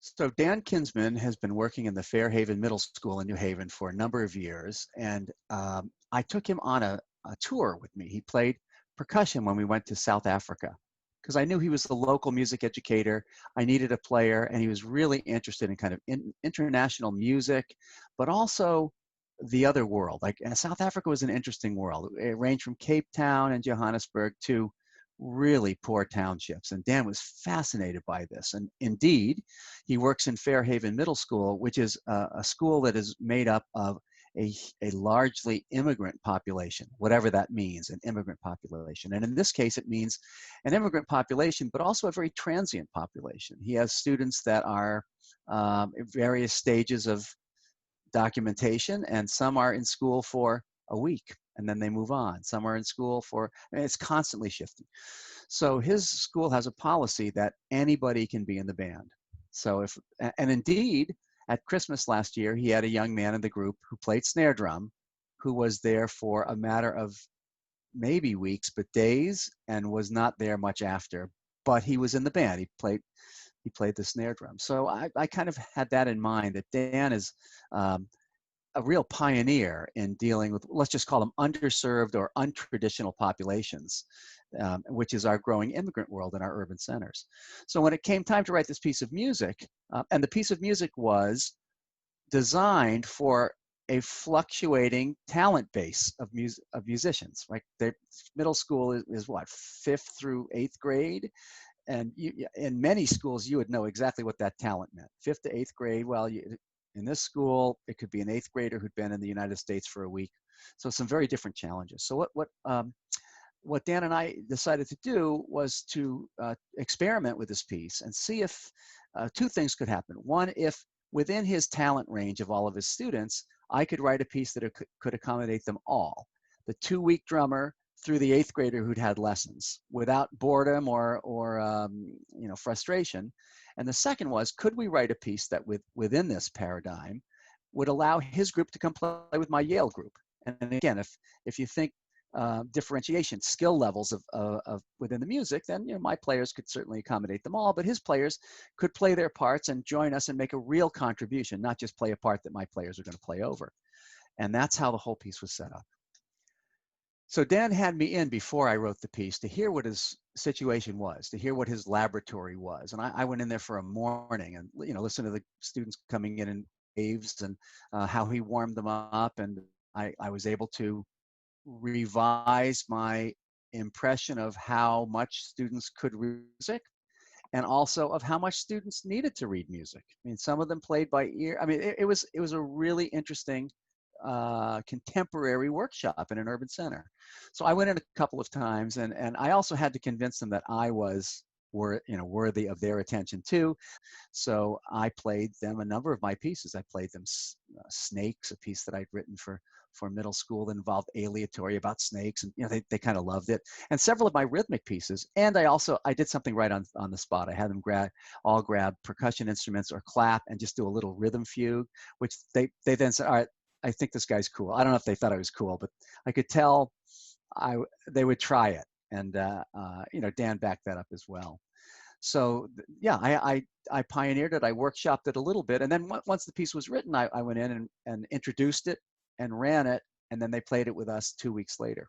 So Dan Kinsman has been working in the Fairhaven Middle School in New Haven for a number of years, and I took him on a tour with me. He played percussion when we went to South Africa because I knew he was the local music educator. I needed a player, and he was really interested in kind of international music, but also the other world. Like South Africa was an interesting world. It ranged from Cape Town and Johannesburg to really poor townships. And Dan was fascinated by this. And indeed, he works in Fairhaven Middle School, which is a school that is made up of a largely immigrant population, whatever that means, an immigrant population. And in this case, it means an immigrant population, but also a very transient population. He has students that are at various stages of documentation, and some are in school for a week and then they move on. Some are in school for, and it's constantly shifting. So his school has a policy that anybody can be in the band. So if, and indeed, at Christmas last year, he had a young man in the group who played snare drum, who was there for a matter of maybe weeks, but days, and was not there much after. But he was in the band. He played the snare drum. So I kind of had that in mind, that Dan is a real pioneer in dealing with, let's just call them underserved or untraditional populations, which is our growing immigrant world in our urban centers. So when it came time to write this piece of music, and the piece of music was designed for a fluctuating talent base of musicians. Like the middle school is what, 5th through 8th grade? And in many schools, you would know exactly what that talent meant. 5th to 8th grade, well, in this school, it could be an 8th grader who'd been in the United States for a week. So some very different challenges. So what Dan and I decided to do was to experiment with this piece and see if two things could happen. One, if within his talent range of all of his students, I could write a piece that could accommodate them all. The 2-week drummer through the 8th grader who'd had lessons without boredom or frustration. And the second was, could we write a piece that within this paradigm would allow his group to come play with my Yale group? And again, if you think differentiation, skill levels of within the music, then my players could certainly accommodate them all, but his players could play their parts and join us and make a real contribution, not just play a part that my players are going to play over. And that's how the whole piece was set up. So Dan had me in before I wrote the piece to hear what his situation was, to hear what his laboratory was. And I went in there for a morning and listen to the students coming in waves and how he warmed them up. And I was able to revise my impression of how much students could read music, and also of how much students needed to read music. I mean, some of them played by ear. I mean, it was a really interesting contemporary workshop in an urban center. So I went in a couple of times, and I also had to convince them that I was worthy of their attention too. So I played them a number of my pieces. I played them Snakes, a piece that I'd written for middle school that involved aleatory about snakes, and they kind of loved it. And several of my rhythmic pieces. And I did something right on the spot. I had them all grab percussion instruments or clap and just do a little rhythm fugue, which they then said, all right, I think this guy's cool. I don't know if they thought I was cool, but I could tell they would try it. And Dan backed that up as well. So yeah, I pioneered it. I workshopped it a little bit, and then once the piece was written, I went in and introduced it and ran it, and then they played it with us 2 weeks later.